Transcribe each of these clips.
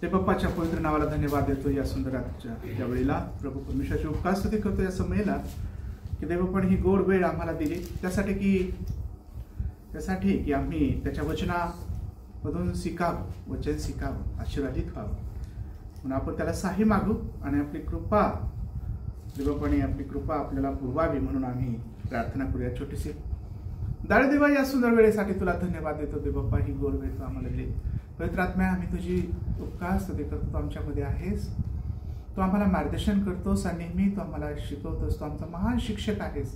ते बाप्पाच्या पवित्र नावाला धन्यवाद देतो या सुंदर रात्रीच्या या वेळेला. प्रभू परमेश्वराची उपकार स्तुती करतो या समयेला की देवपण ही गोड वेळ आम्हाला दिली त्यासाठी की आम्ही त्याच्या वचनामधून शिकावं, वचन शिकावं, आशीर्वादित व्हावं म्हणून आपण त्याला साही मागू आणि आपली कृपा देवपणे आपली कृपा आपल्याला पुरवावी म्हणून आम्ही प्रार्थना करूया. छोटीशी दाळे देवा या सुंदर वेळेसाठी तुला धन्यवाद देतो देवप्पा. ही गोड वेळ तू आम्हाला दिली. पवित्र आत्म्या आम्ही तुझी उपकार स्तुती करतो. तू आमच्यामध्ये आहेस, तू आम्हाला मार्गदर्शन करतोस आणि नेहमी तू आम्हाला शिकवतोस. तू आमचा महान शिक्षक आहेस.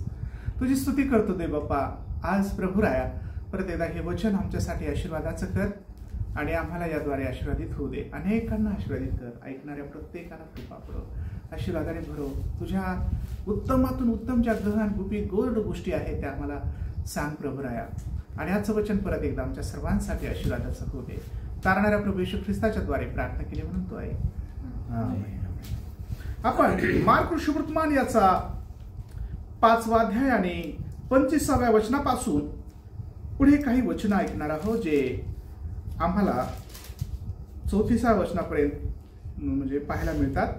तुझी स्तुती करतो देवप्पा. आज प्रभू राया परत एकदा हे वचन आमच्यासाठी आशीर्वादाचं कर आणि आम्हाला याद्वारे आशीर्वादित होऊ दे. अनेकांना आशीर्वादित कर. ऐकणाऱ्या प्रत्येकाला कृपा पडो, आशीर्वादाने भरो. तुझ्या उत्तमातून उत्तम ज्या गहन गुपी गोड गोष्टी आहेत त्या आम्हाला सांग प्रभू राया. आणि आजचं वचन परत एकदा आमच्या सर्वांसाठी आशीर्वादाचं होऊ दे. तारणाऱ्या प्रभू येशू ख्रिस्ताच्या द्वारे प्रार्थना केली म्हणून तो आहे. आपण मार्क शुभवर्तमान याचा 5वा अध्याय आणि 25व्या वचनापासून पुढे काही वचन ऐकणार आहोत जे आम्हाला 34व्या वचनापर्यंत म्हणजे पाहायला मिळतात.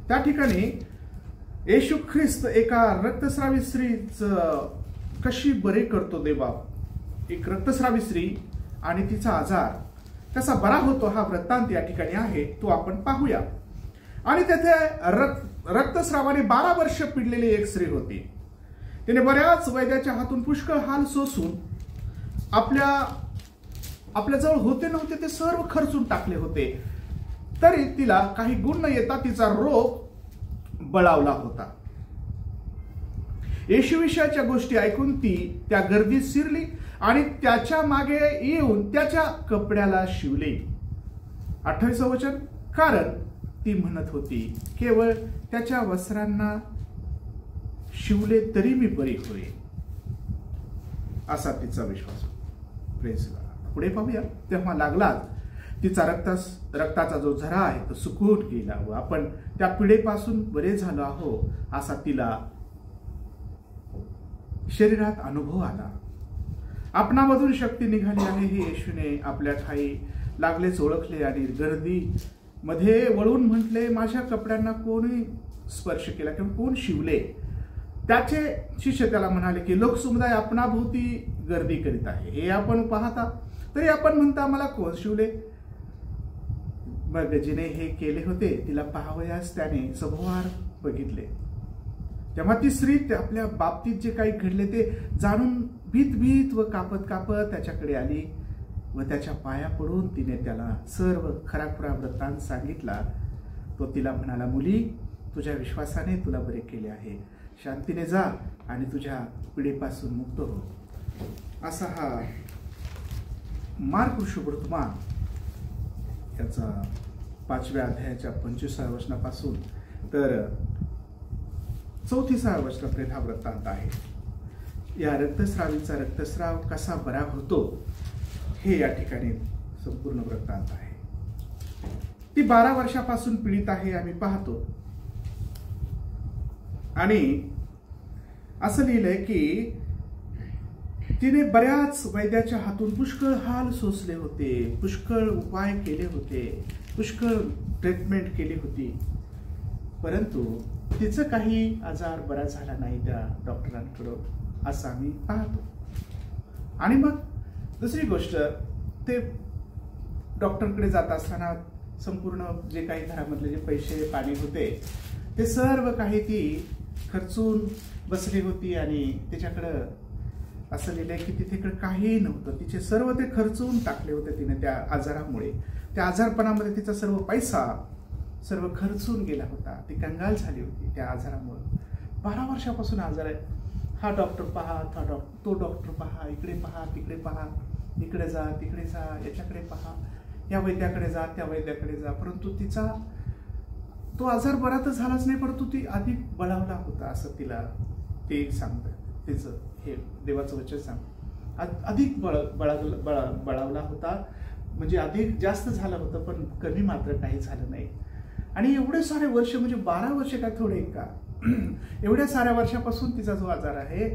त्या ठिकाणी येशू ख्रिस्त एका रक्तस्रावी स्त्रीचं कशी बरे करतो देवा. एक रक्तस्रावी स्त्री आणि तिचा आजार कसा बरा होतो हा वृत्तांत या ठिकाणी आहे, तो आपण पाहूया. आणि तेथे रक्तस्रावाने 12 वर्ष पिडलेली एक स्त्री होती. तिने बऱ्याच वैद्याच्या हातून पुष्कळ हाल सोसून आपल्या जवळ होते नव्हते ते सर्व खर्चून टाकले होते, तरी तिला काही गुण न येता तिचा रोग बळावला होता. येशूविषयाच्या गोष्टी ऐकून ती त्या गर्दीत शिरली आणि त्याच्या मागे येऊन त्याच्या कपड्याला शिवले. 28वं वचन, कारण ती म्हणत होती केवळ त्याच्या वस्त्रांना शिवले तरी मी बरी होईल असा तिचा विश्वास. Praise God. पुढे पाहूया. तेव्हा लागला तिचा रक्ताचा जो झरा आहे तो सुकून गेला व आपण त्या पिढेपासून बरे झालो आहो असा तिला शरीरात अनुभव आला. आपणामधून शक्ती निघाली आहे हे येशूने आपल्या ठाई लागलेच ओळखले आणि गर्दी मध्ये वळून म्हटले, माझ्या कपड्यांना कोणी स्पर्श केला किंवा कोण शिवले. त्याचे शिष्य त्याला म्हणाले की लोकसमुदाय आपणाभोवती गर्दी करीत आहे, हे आपण पाहता तरी आपण म्हणता मला कोण शिवले. मग जिने हे केले होते तिला पाहावयास त्याने सभोवार बघितले. तेव्हा ती स्त्री आपल्या बाबतीत जे काही घडले ते जाणून भीत व कापत त्याच्याकडे आली व त्याच्या पाया पडून तिने त्याला सर्व खराखुरा वृत्तांत सांगितला. तो तिला म्हणाला, मुली, तुझ्या विश्वासाने तुला बरे केले आहे. शांतीने जा आणि तुझ्या पिढीपासून मुक्त हो. असा हा मार्क शुभवर्तमान याचा 5व्या अध्यायाच्या 25व्या वचनापासून तर 34व्या वचनापर्यंत हा वृत्तांत आहे. या रक्तस्रावीचा रक्तस्राव कसा बरा होतो हे या ठिकाणी संपूर्ण वृत्तांत आहे. ती 12 वर्षापासून पीडित आहे आम्ही पाहतो. आणि असं लिहिलंय की तिने बऱ्याच वैद्याच्या हातून पुष्कळ हाल सोसले होते, पुष्कळ उपाय केले होते, पुष्कळ ट्रीटमेंट केली होती, परंतु तिचं काही आजार बरा झाला नाही त्या डॉक्टरांकडून असं आम्ही पाहतो. आणि मग दुसरी गोष्ट, ते डॉक्टरकडे जात असताना संपूर्ण जे काही घरामधले जे पैसे पाणी होते ते सर्व काही ती खर्चून बसली होती आणि तिच्याकडं असं लिहिलंय की तिच्याकडे काही नव्हतं. तिचे सर्व ते खर्चून टाकले होते तिने त्या आजारामुळे. त्या आजारपणामध्ये तिचा सर्व पैसा सर्व खर्चून गेला होता. ती कंगाल झाली होती त्या आजारामुळे. 12 वर्षापासून आजार आहे. हा डॉक्टर पहा, तो डॉक्टर पहा, इकडे पहा, तिकडे पहा, इकडे जा, तिकडे जा, याच्याकडे पहा, या वैद्याकडे जा, त्या वैद्याकडे जा, परंतु तिचा तो आजार बरा तर झालाच नाही, परंतु ती अधिक बळावला होता असं तिला ते सांगतं. तिचं हे देवाचं वचन सांग अधिक बळावला होता, म्हणजे अधिक जास्त झालं होतं पण कमी मात्र काही झालं नाही. आणि एवढे सारे वर्ष म्हणजे 12 वर्ष काय थोडे का, एवढ्या साऱ्या वर्षापासून तिचा जो आजार आहे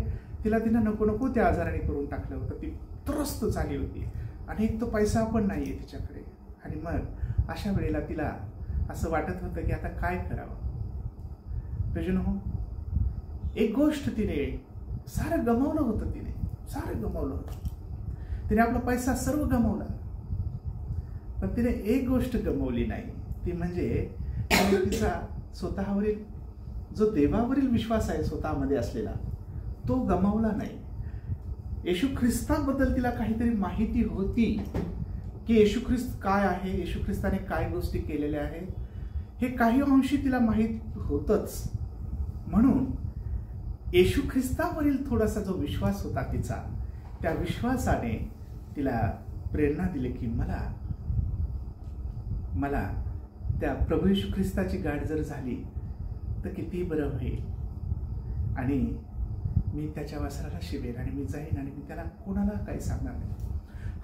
तिनं नको त्या आजाराने करून टाकलं होतं. ती त्रस्त झाली होती आणि एक तो पैसा पण नाहीये तिच्याकडे. आणि मग अशा वेळेला तिला असं वाटत होतं की आता काय करावं. प्रजन हो, एक गोष्ट तिने सारं गमावलं होतं. सारं गमावलं होतं. तिने आपला पैसा सर्व गमावला, पण तिने एक गोष्ट गमावली नाही. ती म्हणजे तिचा स्वतःवरील जो देवावरील विश्वास आहे स्वतःमध्ये असलेला, तो गमावला नाही. येशू ख्रिस्ताबद्दल तिला काहीतरी माहिती होती की येशू ख्रिस्त काय आहे, येशू ख्रिस्ताने काय गोष्टी केलेल्या आहेत, हे काही अंशी तिला माहीत होतच. म्हणून येशू ख्रिस्तावरील थोडासा जो विश्वास होता तिचा, त्या विश्वासाने तिला प्रेरणा दिली की मला त्या प्रभू येशू ख्रिस्ताची गाठ जर झाली तर किती बरं होईल, आणि मी त्याच्या वस्त्राला शिवेन आणि मी जाईन आणि मी त्याला कोणाला काही सांगणार नाही.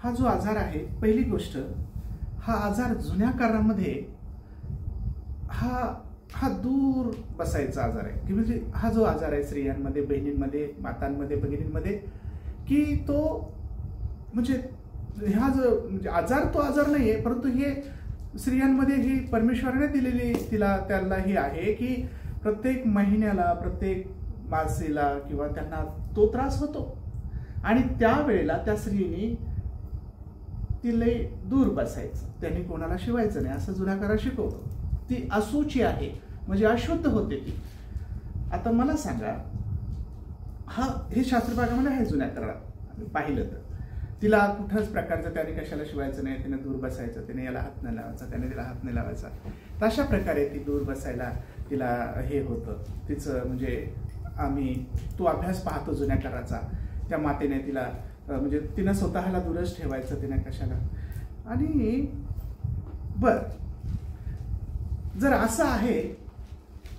हा जो आजार आहे, पहिली गोष्ट, हा आजार जुन्या काळामध्ये हा दूर बसायचा आजार आहे. की म्हणजे हा जो आजार आहे स्त्रियांमध्ये, बहिणींमध्ये, मातांमध्ये, भगिनींमध्ये, की तो म्हणजे हा जो म्हणजे आजार, तो आजार नाहीये, परंतु हे स्त्रियांमध्ये ही परमेश्वराने दिलेली त्याला ही आहे की प्रत्येक महिन्याला, प्रत्येक मासेला किंवा त्यांना तो त्रास होतो. आणि त्यावेळेला त्या स्त्रीने तिला दूर बसायचं, त्यांनी कोणाला शिवायचं नाही, असं जुन्या काळात शिकवतो. ती अशुची आहे, म्हणजे अशुद्ध होते ती. आता मला सांगा, हे शास्त्रभागामध्ये आहे जुन्या काळात पाहिलं तर, तिला कुठल्याच प्रकारचं त्याने कशाला शिवायचं नाही, तिने दूर बसायचं, तिने याला हात नाही लावायचा, त्याने तिला हात नाही लावायचा. तशा प्रकारे ती दूर बसायला तिला हे होतं तिचं. म्हणजे तो अभ्यास पाहतो जुन्या काळाचा, त्या मातेने तिला म्हणजे तिनं स्वतःला दूरच ठेवायचं, तिने कशाला. आणि जर असं आहे,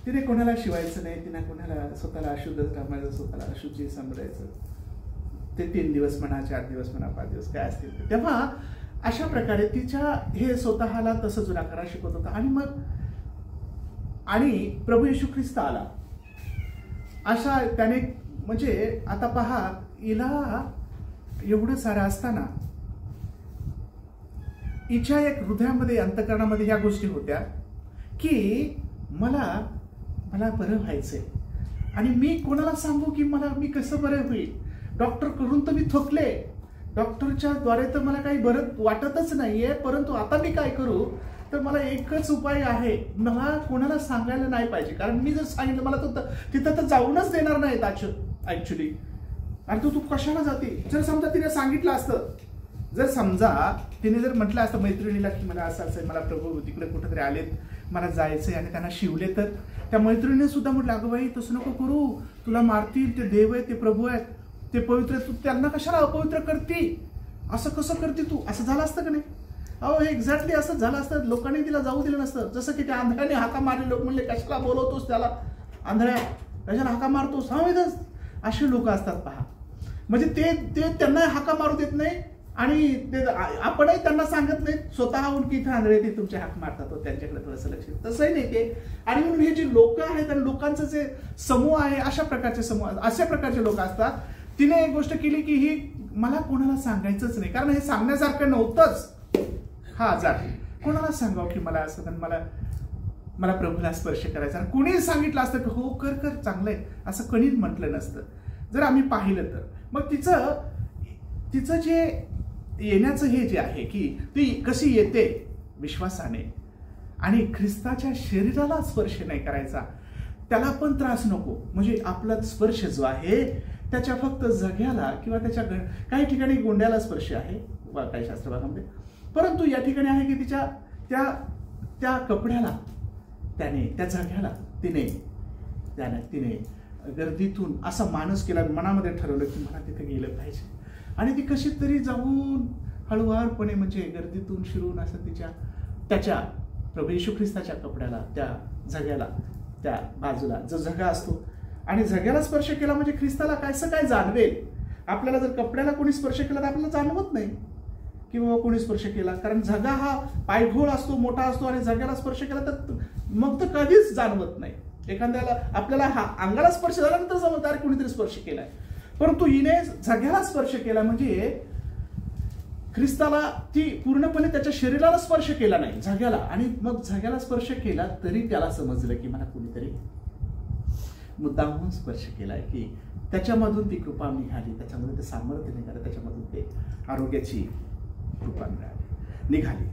तिने कोणाला शिवायचं नाही, तिने कोणाला स्वतःला अशुद्ध ठेवायचं, स्वतःला अशुद्धी समजायचं, ते 3 दिवस म्हणा, 4 दिवस म्हणा, 5 दिवस काय असतील, तेव्हा अशा प्रकारे तिच्या हे स्वतःला तसं जुन्या काळात शिकवत होता. आणि प्रभू येशू ख्रिस्त आला, अशा त्याने म्हणजे आता पहा, हिला एवढं सारं असताना हिच्या एक हृदयामध्ये, अंतःकरणामध्ये ह्या गोष्टी होत्या की मला बरं व्हायचंय, आणि मी कोणाला सांगू की मी कसं बरं होईल. डॉक्टर करून तर मी थकले, डॉक्टरच्या द्वारे तर मला काही बरं वाटतच नाहीये, परंतु आता मी काय करू, तर मला एकच उपाय आहे, मला कोणाला सांगायला नाही पाहिजे, कारण मी जर सांगितलं मला तर तिथं तर जाऊनच देणार नाहीत ऍक्च्युली. आणि तू कशाला जाते. जर समजा तिने सांगितलं असतं, जर समजा तिने जर म्हटलं असतं मैत्रिणीला की मला असं मला प्रभू तिकडे कुठेतरी आलेत, मला जायचंय, आणि त्यांना शिवले, तर त्या मैत्रिणीने सुद्धा म्हटलं अगं बाई तसं नको करू, तुला मारतील, ते देव आहे, ते प्रभू आहेत, ते पवित्र, तू त्यांना कशाला अपवित्र करते, असं कसं करते तू, असं झालं असतं का नाही. अहो एक्झॅक्टली असं झालं असतं, लोकांनी तिला जाऊ दिलं नसतं. जसं की त्या आंधळ्याने हाका मारले, लोक म्हणले कशाला बोलवतोस त्याला, आंधळ्या कशाला हाका मारतोस, असे लोक असतात पहा. म्हणजे ते त्यांना हाका मारू देत नाही, आणि आपणही त्यांना सांगत नाही स्वतःहून की इथे आंधळे ते तुमचे हाक मारतात, त्यांच्याकडे थोडंसं लक्ष, तसंही नाही ते. आणि म्हणून हे जे लोक आहेत आणि लोकांचं जे समूह आहे, अशा प्रकारचे लोक असतात. तिने एक गोष्ट केली की ही मला कोणाला सांगायचंच नाही, कारण हे सांगण्यासारखं नव्हतंच. हा आजार कोणाला सांगावं की मला असं, मला प्रभूला स्पर्श करायचा, आणि कोणीही सांगितलं असतं की हो कर चांगलंय, असं कोणीच म्हटलं नसतं जर आम्ही पाहिलं तर. मग तिचं जे येण्याचं हे जे आहे की ती कशी येते विश्वासाने, आणि ख्रिस्ताच्या शरीराला स्पर्श नाही करायचा, त्याला पण त्रास नको. म्हणजे आपला स्पर्श जो आहे त्याच्या फक्त जग्याला किंवा त्याच्या काही ठिकाणी गोंड्याला स्पर्श आहे काही शास्त्रभागामध्ये, परंतु या ठिकाणी आहे की तिच्या त्या कपड्याला, त्याने त्या जाग्याला तिने गर्दीतून असा मानस केला, मनामध्ये ठरवलं की मला तिथे गेलं पाहिजे. आणि ती कशी तरी जाऊन हळूवारपणे म्हणजे गर्दीतून शिरून असं त्याच्या प्रभू येशू ख्रिस्ताच्या कपड्याला, त्या झग्याला, त्या बाजूला जो झगा असतो, आणि झग्याला स्पर्श केला म्हणजे ख्रिस्ताला काय जाणवेल. आपल्याला जर कपड्याला कोणी स्पर्श केला तर आपल्याला जाणवत नाही की बाबा कोणी स्पर्श केला, कारण झगा हा पायघोळ असतो, मोठा असतो, आणि झग्याला स्पर्श केला तर मग तर कधीच जाणवत नाही. एखाद्याला आपल्याला अंगाला स्पर्श झाल्यानंतर समजदार कोणीतरी स्पर्श केलाय, परंतु हिने झग्याला स्पर्श केला म्हणजे ख्रिस्ताला ती पूर्णपणे त्याच्या शरीराला स्पर्श केला नाही, झग्याला, आणि मग झग्याला स्पर्श केला तरी त्याला समजलं की मला कोणीतरी मुद्दामहून स्पर्श केलाय, की त्याच्यामधून ती कृपा निघाली, त्याच्यामध्ये ते सामर्थ्य निघालं, त्याच्यामधून ते आरोग्याची कृपा निघाली.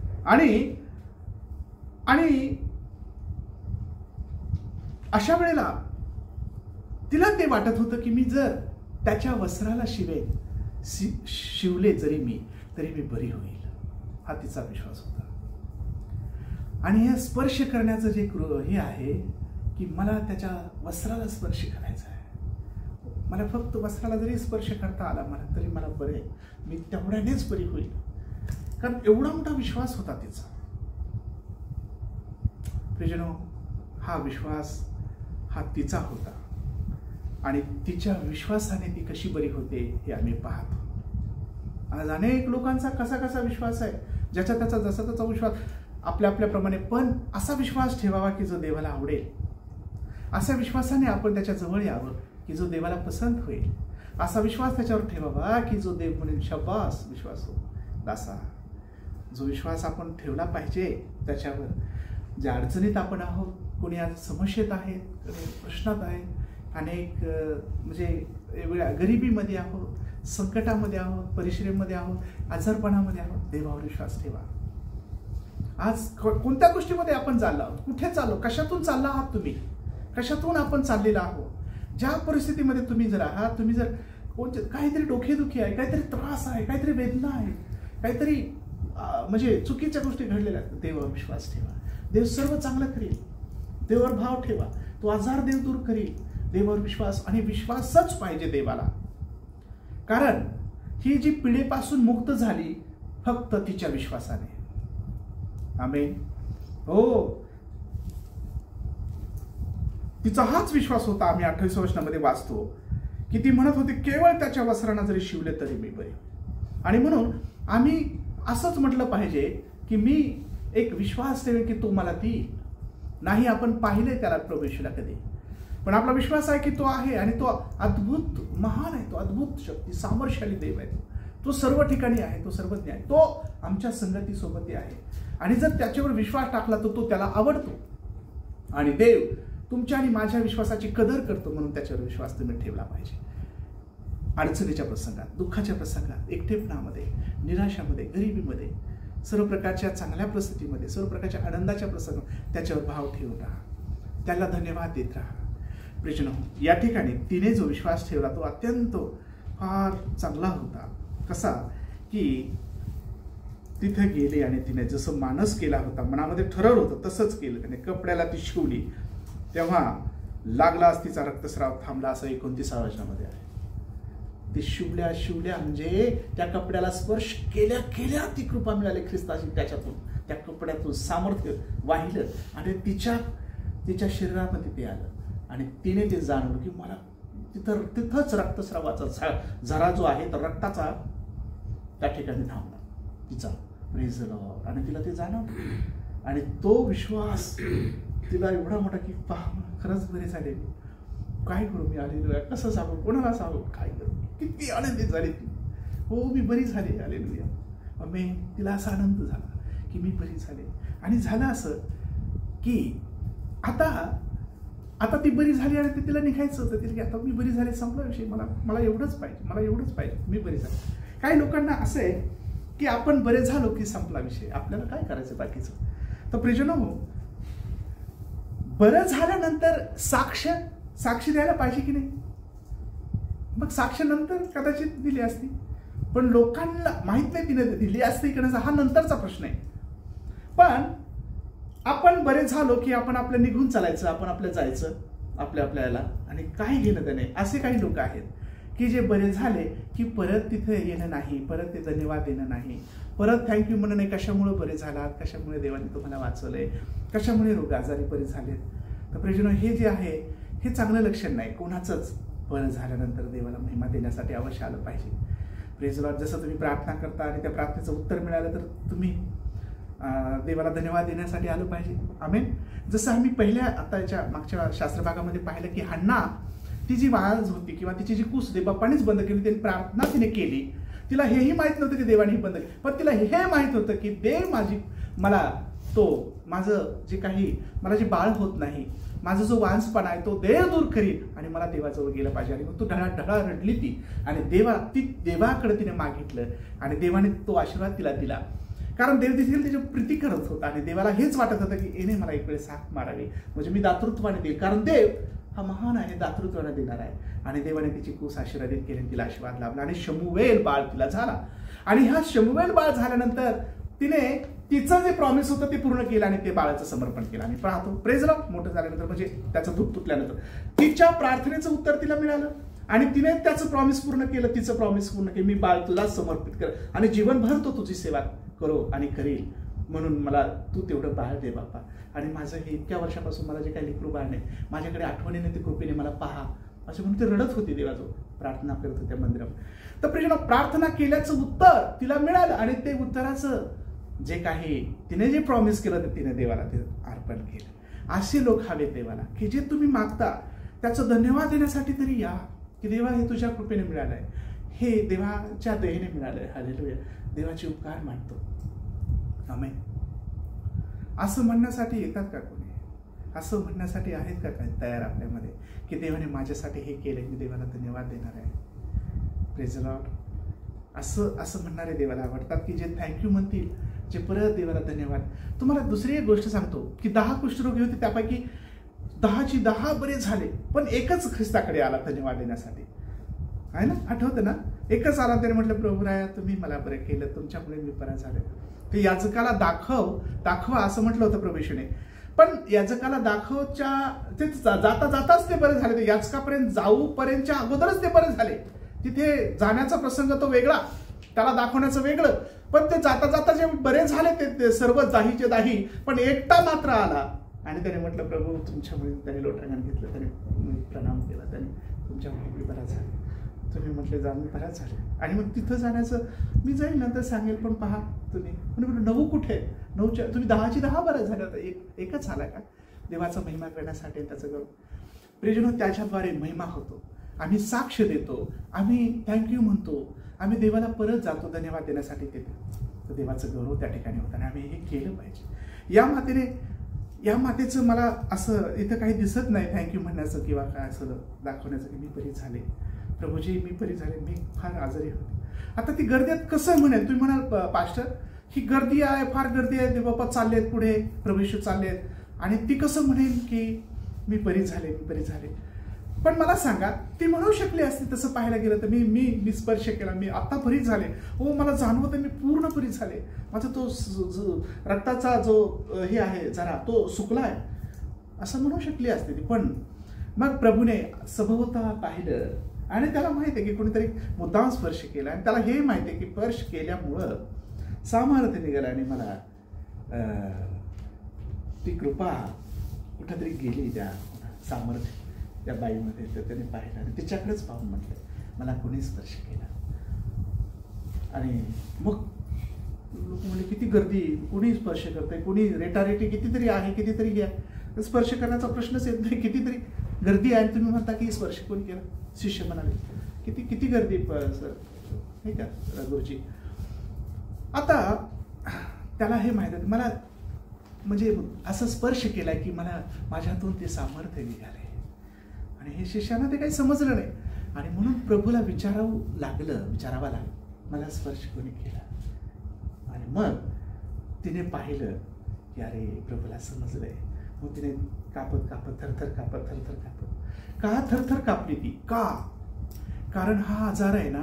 आणि अशा वेळेला तिला ते वाटत होतं की मी जर त्याच्या वस्त्राला शिवले तरी मी बरी होईल. हा तिचा विश्वास होता. आणि हे स्पर्श करण्याचं जे हे आहे की मला त्याच्या वस्त्राला स्पर्श करायचा आहे, मला फक्त वस्त्राला जरी स्पर्श करता आला मला तरी मला बरे, मी तेवढ्यानेच बरी होईल. कारण एवढा मोठा विश्वास होता तिचा. प्रियजनो, हा विश्वास हा तिचा होता आणि तिच्या विश्वासाने ती कशी बरी होते हे आम्ही पाहतो. आज अनेक लोकांचा कसा विश्वास आहे, ज्याचा त्याचा जसा त्याचा विश्वास आपल्याप्रमाणे, पण असा विश्वास ठेवावा की जो देवाला आवडेल. अशा विश्वासाने आपण त्याच्या जवळ यावं की जो देवाला पसंत होईल. असा विश्वास त्याच्यावर ठेवावा की जो देव म्हणेल शाबास विश्वास हो दासा. जो विश्वास आपण ठेवला पाहिजे त्याच्यावर. ज्या अडचणीत आपण आहोत, कोणी आज समस्येत आहे, प्रश्नात आहे, अनेक म्हणजे वेगळ्या गरिबीमध्ये आहोत, संकटामध्ये आहोत, परिश्रममध्ये आहोत, आजारपणामध्ये आहोत, देवावर विश्वास ठेवा. आज कोणत्या गोष्टीमध्ये आपण चाललो आहोत, कुठे चाललो, कशातून चालला आहात तुम्ही, कशातून आपण चाललेला आहोत, ज्या परिस्थितीमध्ये तुम्ही जर आहात, तुम्ही जर काहीतरी डोकेदुखी आहे, काहीतरी त्रास आहे, काहीतरी वेदना आहे, काहीतरी म्हणजे चुकीच्या गोष्टी घडलेल्या आहेत, देवावर विश्वास ठेवा. देव सर्व चांगलं करेल. देवावर भाव ठेवा, तो आजार देव दूर करेल. देवावर विश्वास, आणि विश्वासच पाहिजे देवाला. कारण ही जी पिढीपासून मुक्त झाली फक्त तिच्या विश्वासाने. आमेन. हो, तिचा हाच विश्वास होता. आम्ही 28व्या वचनामध्ये वाचतो की ती म्हणत होती केवळ त्याच्या वस्त्रांना जरी शिवले तरी मी बरी. आणि म्हणून आम्ही असंच म्हटलं पाहिजे की मी एक विश्वास ठेवेन की तो मला देईल. नाही आपण पाहिले त्याला प्रभू येशूला कधी, पण आपला विश्वास आहे की तो आहे आणि तो अद्भुत महान आहे, तो अद्भुत शक्ती सामर्थ्यशाली देव आहे. तो सर्व ठिकाणी आहे, तो सर्वज्ञ आहे, तो आमच्या संगतीसोबत आहे. आणि जर त्याच्यावर विश्वास टाकला तर तो त्याला आवडतो. आणि देव तुमच्या आणि माझ्या विश्वासाची कदर करतो, म्हणून त्याच्यावर विश्वास तुम्ही ठेवला पाहिजे. अडचणीच्या प्रसंगात, दुःखाच्या प्रसंगात, एकटेपणामध्ये, निराशामध्ये, गरिबीमध्ये, सर्व प्रकारच्या चांगल्या परिस्थितीमध्ये, सर्व प्रकारच्या आनंदाच्या प्रसंगात त्याच्यावर भाव ठेवून राहा, त्याला धन्यवाद देत राहा. प्रियजनो, या ठिकाणी तिने जो विश्वास ठेवला तो अत्यंत फार चांगला होता. कसा की तिथे गेले आणि तिने जसं मानस केला होता, मनामध्ये ठरवलं होतं तसंच केलं. त्याने कपड्याला ती शिवली, तेव्हा लागलाच तिचा रक्तस्राव थांबला, असं 29व्या वचनामध्ये आहे. ती शिवल्या म्हणजे त्या कपड्याला स्पर्श केल्या ती कृपा मिळाली ख्रिस्ताची. त्याच्यातून त्या कपड्यातून सामर्थ्य वाहिलं आणि तिच्या शरीरामध्ये ते आलं आणि तिने ते जाणवलं की मला तिथंच रक्तस्रावाचा झरा जो आहे तर रक्ताचा त्या ठिकाणी थांबला तिचा. Praise the Lord. आणि तिला ते जाणवलं आणि तो विश्वास तिला एवढा मोठा की पहा खरंच बरे झाले, काय करू मी, हालेलुया, कसं सांगू, कोणाला सांगू, काय करू, किती आनंदित झाली ती. हो, मी बरी झाले, हालेलुया. आमेन. तिला असा आनंद झाला की मी बरी झाले. आणि झालं असं की आता ती बरी झाली आणि ते तिला निघायचं होतं. तिला की आता मी बरी झाले, संपला विषय, मला एवढंच पाहिजे, मी बरी झाले. काही लोकांना असं आहे की आपण बरे झालो की संपला विषय, आपल्याला काय करायचं बाकीचं. तर प्रियजनो, बरं झाल्यानंतर साक्ष द्यायला पाहिजे की नाही. मग साक्ष नंतर कदाचित दिली असती, पण लोकांना माहित नाही तिने दिली असती की नाही, हा नंतरचा प्रश्न आहे. पण आपण बरे झालो की आपण आपलं निघून चालायचं, आपण आपलं जायचं आपल्याला, आणि काही घेणं त्याने. असे काही लोक आहेत की जे बरे झाले की परत तिथे येणं नाही, परत ते धन्यवाद देणं नाही, परत थँक्यू म्हणणं नाही. कशामुळे बरे झालात, कशामुळे देवाने तुम्हाला वाचवलंय, कशामुळे रोग आजारी बरे झालेत. तर प्रियजनो, हे जे आहे हे चांगलं लक्षण नाही. कोणाचंच बरं झाल्यानंतर देवाला महिमा देण्यासाठी अवश्य आलं पाहिजे. Praise the Lord. जसं तुम्ही प्रार्थना करता आणि त्या प्रार्थनेचं उत्तर मिळालं तर तुम्ही देवाला धन्यवाद देण्यासाठी आलं पाहिजे. आमेन. जसं आम्ही पहिल्या आताच्या मागच्या शास्त्रभागामध्ये पाहिलं की हन्ना ती जी वाज होती किंवा तिची जी कूस देव बाप्पानेच बंद केली, त्यांनी प्रार्थना तिने केली, तिला हेही माहित नव्हतं की देवाने बंद केलं, पण तिला हे माहित होतं की देव मला माझं जे काही मला जे बाळ होत नाही, माझा जो वांसपणा आहे तो देव दूर करील आणि मला देवाजवळ गेलं पाहिजे. आणि मग तो ढळा रडली ती आणि देवाकडे तिने मागितलं आणि देवाने तो आशीर्वाद तिला दिला. कारण देव देखील त्याची प्रीती करत होता आणि देवाला हेच वाटत होतं की येणे मला एक वेळ साथ मारावी, म्हणजे मी दातृत्वाने देईल. कारण देव हा महान आहे, दातृत्वाने देणार आहे. आणि देवाने तिची कूस आशीर्वादित केली, तिला आशीर्वाद लाभला आणि शमूएल बाळ तिला झाला. आणि हा शमूएल बाळ झाल्यानंतर तिने तिचं जे प्रॉमिस होतं ते पूर्ण केलं आणि ते बाळाचं समर्पण केलं. आणि पाहतो प्रेज लॉर्ड, मोठं झाल्यानंतर म्हणजे त्याचं दूध तुटल्यानंतर तिच्या प्रार्थनेचं उत्तर तिला मिळालं आणि तिने त्याचं प्रॉमिस पूर्ण केलं, तिचं प्रॉमिस पूर्ण केलं, मी बाळ तुला समर्पित कर आणि जीवनभर तो तुझी सेवा करो आणि करील, म्हणून मला तू तेवढं बाळ दे बापा. आणि माझं हे इतक्या वर्षापासून मला जे काही लेकरू बाळ नाही, माझ्याकडे आठवणीने ते कृपेने मला पहा असं म्हणून ते रडत होती, देवाजवळ प्रार्थना करत होत्या मंदिरात. तर प्रियजनो, प्रार्थना केल्याचं उत्तर तिला मिळालं आणि ते उत्तराचं जे काही तिने जे प्रॉमिस केलं ते तिने देवाला ते अर्पण केलं. असे लोक हवे देवाला की जे तुम्ही मागता त्याचं धन्यवाद देण्यासाठी तरी या की देवा हे तुझ्या कृपेने मिळालंय, हे देवाच्या दयेने मिळालंय. हालेलुया, देवाचे उपकार मानतो. आमेन. असं म्हणण्यासाठी येतात का कोणी? असं म्हणण्यासाठी आहेत का काही तयार आपल्यामध्ये की देवाने माझ्यासाठी हे केले, मी देवाला धन्यवाद देणार आहे. Praise the Lord. असं म्हणणारे देवाला आवडतात की जे थँक्यू म्हणतील, जे परत देवाला धन्यवाद. तुम्हाला दुसरी एक गोष्ट सांगतो की 10 कुष्ठरोगी होते, त्यापैकी 10ची 10 बरे झाले, पण एकच ख्रिस्ताकडे आला धन्यवाद देण्यासाठी. आहे ना, आठवतं ना? एकच आला, त्याने म्हटलं प्रभू राया तुम्ही मला बरे केलं, तुमच्यामुळे मी बरा झाले. ते याजकाला दाखवा असं म्हटलं होतं प्रभू येशूने. पण याजकाला ते जाताच ते बरे झाले. ते याजकापर्यंत जाऊपर्यंतच्या अगोदरच ते बरे झाले. तिथे जाण्याचा प्रसंग तो वेगळा, त्याला दाखवण्याचं वेगळं. पण ते जाता जे बरे झाले ते सर्व 10चे 10, पण एकटा मात्र आला आणि त्याने म्हटलं प्रभू तुमच्यामुळे, त्याने लोटांगण घेतलं, त्याने प्रणाम केला, त्याने तुमच्यामुळे मी बरा झाले. तुम्ही म्हटले जा, मी बराच झाले. आणि मग तिथं जाण्याचं मी जाईल नंतर सांगेल, पण पहा तुम्ही म्हटलं 9 कुठे? 9च्या तुम्ही 10ची 10 बरं झालं, तर एकच आला का? देवाचा महिमा करण्यासाठी त्याचं करू. प्रियजनो, त्याच्याद्वारे महिमा होतो, आम्ही साक्ष देतो, आम्ही थँक्यू म्हणतो, आम्ही देवाला परत जातो धन्यवाद देण्यासाठी. तर देवाचं गौरव त्या ठिकाणी होतं आणि आम्ही हे केलं पाहिजे. या मातेचं मला असं इथं काही दिसत नाही थँक्यू म्हणण्याचं किंवा काय असं दाखवण्याचं की मी बरी झाले, प्रभूजी मी बरी झाले, मी फार आजारी होते. आता ती गर्दीत कसं म्हणेल? तुम्ही म्हणाल पास्टर ही गर्दी आहे, फार गर्दी आहे, ते बाप्पा चाललेत पुढे, प्रभू येशू चाललेत, आणि ती कसं म्हणेल की मी बरी झाले, मी बरी झाले? पण मला सांगा, ती म्हणू शकली असती तसं पाहायला गेलं तर मी स्पर्श केला, मी आता बरी झाले, हो मला जाणवतं मी पूर्ण बरी झाले, माझा तो रक्ताचा जो हे आहे जरा तो सुकला आहे, असं म्हणू शकली असते ती. पण मग प्रभूने सभोवता पाहिलं आणि त्याला माहिती आहे की कोणीतरी मुद्दाम स्पर्श केला आणि त्याला हे माहिती आहे की स्पर्श केल्यामुळं सामर्थ्य निघालं आणि मला ती कृपा कुठेतरी गेली त्या सामर्थ्य त्या बाईमध्ये. तर त्याने पाहिलं आणि तिच्याकडेच पाहून म्हटलं मला कोणी स्पर्श केला. आणि मग लोक म्हणजे किती गर्दी, कोणी स्पर्श करतंय, कोणी रेटारेटी कितीतरी आहे, कितीतरी घ्या, स्पर्श करण्याचा प्रश्नच येत नाही, कितीतरी गर्दी आहे. तुम्ही म्हणता की स्पर्श कोणी केला? शिष्य म्हणाले किती गर्दी सर, हे का गुरुजी. आता त्याला हे माहित आहे मला म्हणजे असं स्पर्श केलाय की मला माझ्यातून ते सामर्थ्य निघाले. आणि हे शिष्यानं ते काही समजलं नाही आणि म्हणून प्रभूला विचारावं लागलं मला स्पर्श कोणी केला. आणि मग तिने पाहिलं की अरे प्रभूला समजलंय. मग तिने कापत थरथर कापत का थरथर कापली ती? का? कारण हा आजार आहे ना,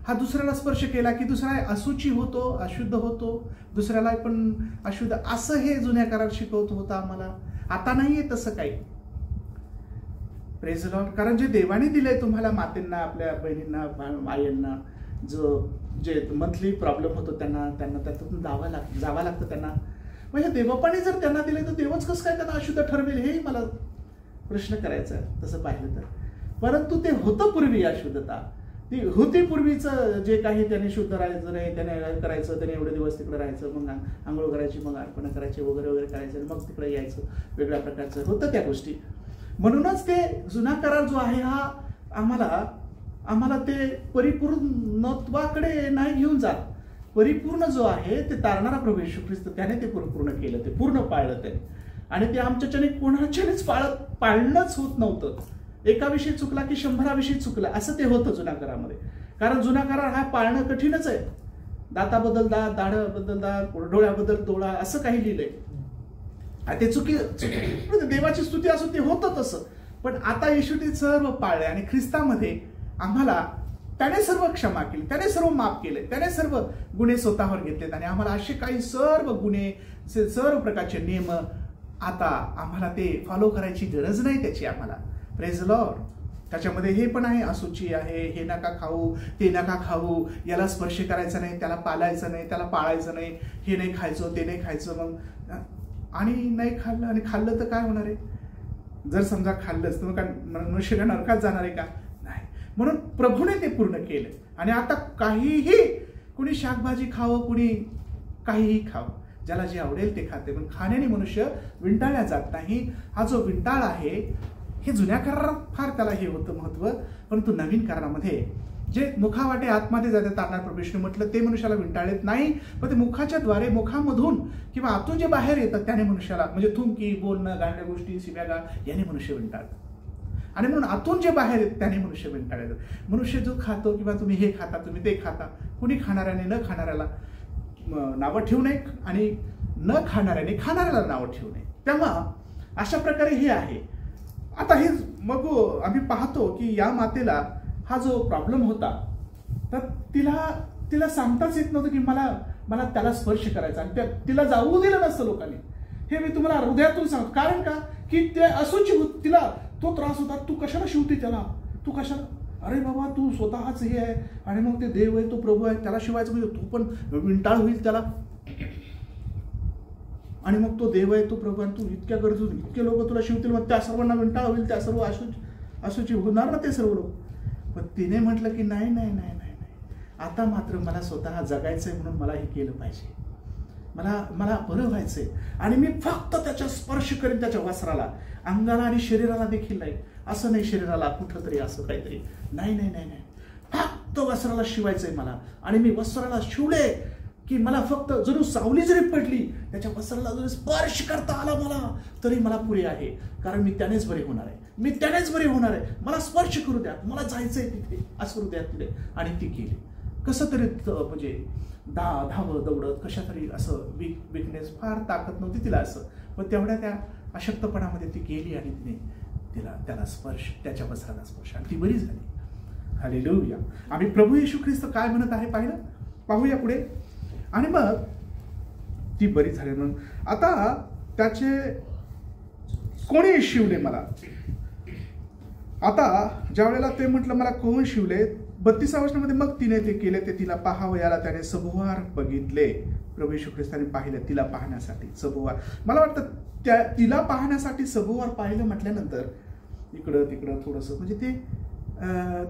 हा दुसऱ्याला स्पर्श केला की दुसरा अशुची होतो, अशुद्ध होतो, दुसऱ्याला पण अशुद्ध, असं हे जुन्या काळात शिकवत होतं आम्हाला. आता नाहीये तसं काही. Praise the Lord. कारण जे देवाने दिलंय तुम्हाला, मातेंना, आपल्या बहिणींना, आईंना, जे मंथली प्रॉब्लेम होतो त्यांना त्यातून जावं लागतं त्यांना. म्हणजे देवपाने जर त्यांना दिले तर देवच कसं काय त्यांना अशुद्ध ठरवेल, हेही मला प्रश्न करायचा आहे तसं पाहिलं तर. परंतु ते होतं पूर्वी, अशुद्धता ती होती पूर्वीचं. जे काही त्याने शुद्ध राहायचं नाही, त्याने करायचं, त्याने एवढे दिवस तिकडे राहायचं, मग आंघोळ करायची, मग अर्पण करायचे वगैरे करायचं, मग तिकडे यायचं, वेगळ्या प्रकारचं होतं त्या गोष्टी. म्हणूनच ते जुना करार जो आहे हा आम्हाला आम्हाला ते परिपूर्णत्वाकडे नाही घेऊन जात. परिपूर्ण जो आहे ते तारणारा प्रभू येशू ख्रिस्त, त्याने ते परिपूर्ण केलं, ते पूर्ण पाळलं त्याने. आणि ते आमच्याच्याने कोणाच्यानेच पाळणंच होत नव्हतं. एकाविषयी चुकला की 100विषयी चुकला असं ते होतं जुन्या करारामध्ये. कारण जुन्या करार हा पाळणं कठीणच आहे. दाताबद्दल दात, दाढबद्दल दात, डोळ्याबद्दल डोळा असं काही लिहिलंय. ते चुकी देवाची स्तुती असून ते होतं तसं. पण आता येशू ते सर्व पाळले आणि ख्रिस्तामध्ये आम्हाला त्याने सर्व क्षमा केली, त्याने सर्व माफ केले, त्याने सर्व गुन्हे स्वतःवर घेतलेत. आणि आम्हाला असे काही सर्व गुन्हे, सर्व प्रकारचे नियम आता आम्हाला ते फॉलो करायची गरज नाही त्याची आम्हाला. Praise Lord. त्याच्यामध्ये हे पण आहे, अशुची आहे, हे नका खाऊ, ते नका खाऊ, याला स्पर्श करायचा नाही, त्याला पालायचं नाही, त्याला पाळायचं नाही, हे नाही खायचं, ते नाही खायचं. मग आणि नाही खाल्लं, आणि खाल्लं तर काय होणार आहे? जर समजा खाल्लंच तर मग काय मनुष्य का नरकात जाणार आहे का? नाही. म्हणून प्रभूने ते पूर्ण केलं. आणि आता काहीही, कुणी शाकभाजी खावं, कुणी काहीही खावं, ज्याला जे आवडेल ते खाते. पण खाण्याने मनुष्य विंटाळल्या जात नाही. हा जो विंटाळ आहे हे जुन्या करारात फार त्याला हे होतं महत्व. परंतु नवीन करारामध्ये जे मुखावाटे आतमध्ये जाते, तारणार प्रभूने म्हटलं, ते मनुष्याला विंटाळत नाही. पण ते मुखाच्या द्वारे, मुखामधून किंवा आतून जे बाहेर येतं त्याने मनुष्याला, म्हणजे थुंकी, बोलणं, गांड्या गोष्टी, शिव्यागा, याने मनुष्य विंटाळतं. आणि म्हणून आतून जे बाहेर येतं त्याने मनुष्य विंटाळतं. मनुष्य जो खातो किंवा तुम्ही हे खाता, तुम्ही ते खाता, कुणी खाणाऱ्याने न खाणाऱ्याला नावं ठेवू नये आणि न खाणाऱ्याने खाणाऱ्याला नावं ठेवू नये. तेव्हा अशा प्रकारे हे आहे. आता हे मग आम्ही पाहतो की या मातेला हा जो प्रॉब्लेम होता, तर तिला सांगताच येत नव्हतं की मला त्याला स्पर्श करायचा, आणि तिला जाऊ दिलं नसतं लोकांनी. हे मी तुम्हाला हृदयातून सांगतो. कारण का की ते अशुची होत, तिला तो त्रास होता. तू कशाला शिवते त्याला, तू कशाला, अरे बाबा तू स्वतःच हे आहे, आणि मग ते देव आहे, तो प्रभू आहे, त्याला शिवायचं म्हणजे तू पण विंटाळ होईल त्याला. आणि मग तो देव आहे, तो प्रभू आहे, तू इतक्या गरजू, इतके लोक तुला शिवतील, मग त्या सर्वांना विंटाळ होईल, त्या सर्व अशुची होणार ना ते सर्व लोक. पण तिने म्हटलं की नाही नाही नाही नाही, आता मात्र मला स्वतः जगायचंय, म्हणून मला हे केलं पाहिजे, मला बरं व्हायचंय. आणि मी फक्त त्याच्या स्पर्श करीन, त्याच्या वस्त्राला, अंगाला आणि शरीराला देखील नाही. असं नाही शरीराला कुठं तरी असं काहीतरी, नाही नाही नाही नाही, फक्त वस्त्राला शिवायचंय मला. आणि मी वस्त्राला शिवले की मला फक्त जरूर सावली जरी पडली, त्याच्या वस्त्राला जरी स्पर्श करता आला मला, तरी मला पुरे आहे. कारण मी त्यानेच बरे होणार आहे, मी त्यानेच बरे होणार आहे. मला स्पर्श करू द्या, मला जायचंय तिथे, असं करू द्या तिथे. आणि ती गेली. कसं तरी म्हणजे धावत दौडत, कशा तरी असं विकनेस, फार ताकद नव्हती तिला असं, पण तेवढ्या त्या अशक्तपणामध्ये ती गेली आणि तिने त्याला स्पर्श, त्याच्या वस्त्राला स्पर्श, आणि ती बरी झाली. हालेलुया. आम्ही प्रभू येशू ख्रिस्त काय म्हणत आहे पाहूया पुढे. आणि मग ती बरी झाली. म्हणून आता त्याचे कोणी शिवले मला, आता ज्या वेळेला ते म्हटलं मला कोण शिवले, 32व्या वचनामध्ये मग तिने ते केले, ते तिला पाहावयाला त्याने सभोवार बघितले. प्रभू येशू ख्रिस्ताने पाहिलं तिला पाहण्यासाठी सभोवार. मला वाटतं तिला पाहण्यासाठी सभोवार पाहिलं म्हटल्यानंतर इकडं तिकडं थोडंसं, म्हणजे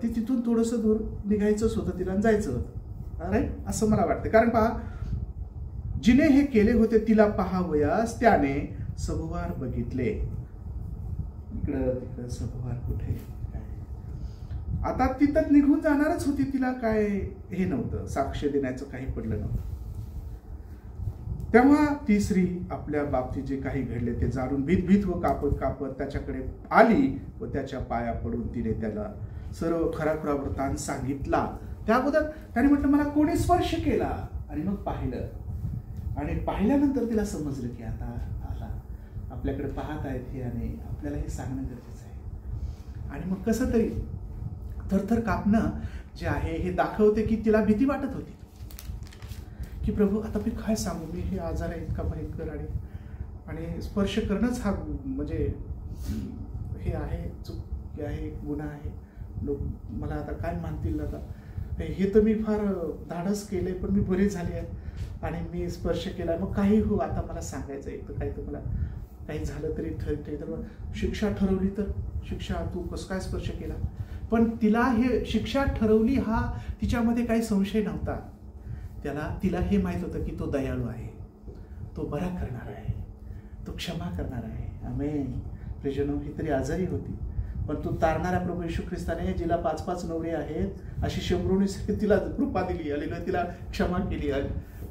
ते तिथून थोडंसं दूर निघायचंच होतं तिला, जायचं होतं, राईट, असं मला वाटतं. कारण पहा, जिने हे केले होते तिला पाहावयास त्याने सभोवार बघितले. इकडं तिकडं सभोवार कुठे, आता ती तर निघून जाणारच होती, तिला काय हे नव्हतं, साक्ष देण्याचं काही पडलं नव्हतं. तेव्हा ती स्त्री आपल्या बाबतीत जे काही घडले ते जाणून भीत व कापत त्याच्याकडे आली व त्याच्या पाया पडून तिने त्याला सर्व खरा वृत्तांत सांगितला. त्या अगोदर त्याने म्हटलं मला कोणी स्पर्श केला, आणि मग पाहिलं, आणि पाहिल्यानंतर तिला समजलं की आता आला, आपल्याकडे पाहत आहेत हे, आणि आपल्याला हे सांगणं गरजेचं आहे. आणि मग कसं तरी थरथर कापणं जे आहे हे दाखवते की तिला भीती वाटत होती की प्रभू आता मी काय सांगू, मी हे आजार आहे इतका भयंकर, आणि स्पर्श करणंच हा म्हणजे हे आहे, चूक आहे, गुन्हा आहे, लोक मला आता काय मानतील. आता हे तर मी फार धाडस केलंय, पण मी बरी झाली आहे आणि मी स्पर्श केला, मग काही हो आता मला सांगायचं एक तर काही, तर मला काही झालं तरी ठरते, तर शिक्षा ठरवली तर शिक्षा, तू कसं काय स्पर्श केला. पण तिला हे शिक्षा ठरवली हा तिच्यामध्ये काही संशय नव्हता. तिला हे माहित होतं की तो दयाळू आहे, तो बरा करणार आहे, तो क्षमा करणार आहे. आमेन. प्रियजनो, ही तरी आजारी होती, पण तू तारणाऱ्या प्रभू येशू ख्रिस्ताने जिला 5-5 नवरे आहेत अशी शंभरोनी तिला कृपा दिली, हालेलुया, तिला क्षमा केली,